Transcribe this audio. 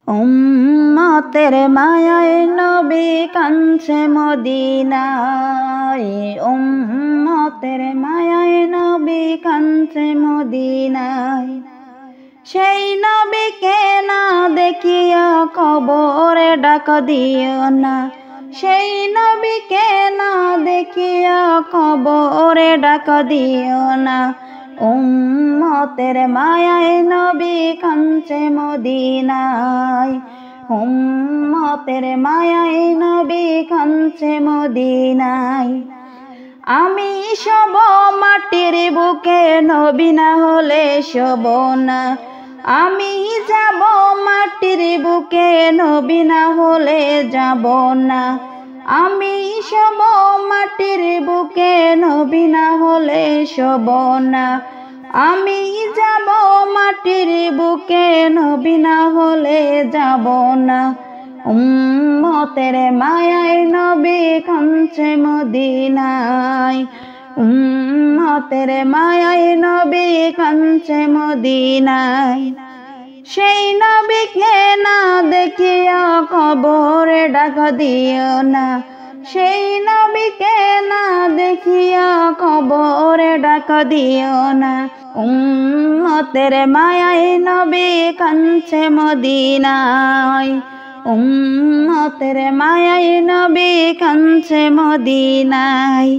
উম্মতের মায়ায় নবী কাঁদছে মদিনায়, উম্মতের মায়ায় নবী কাঁদছে মদিনায়। সেই নবীকে না দেখিয়া কবরে ডাক দিও না, সেই নবীকে না দেখিয়া কবরে ডাক দিও না। উম্মতের মায়ায় নবী কাঁদছে মদিনায়, উম্মতের মায়ায় নবী কাঁদছে মদিনায়। আমি সব মাটির বুকে, নবী না হলে শোব না। আমি যাব মাটির বুকে, নবী না হলে যাব না। আমি সব মাটির বুকে, নবী না হলে শোব না। আমি যাব মাটির বুকে, নবী না হলে যাব না। উম্মতের মায়ায় নবী কাঁদছে মদিনায়, উম্মতের মায়ায় নবী কাঁদছে মদিনায়। সেই নবীকে না দেখিয়া কবরে ডাক দিও না, সেই নবীকে না দেখিয়া কবরে ডাক দিও না। উম্মতের মায়ায় নবী কাঁদছে মদিনায়, উম্মতের মায়ায় নবী কাঁদছে মদিনায়।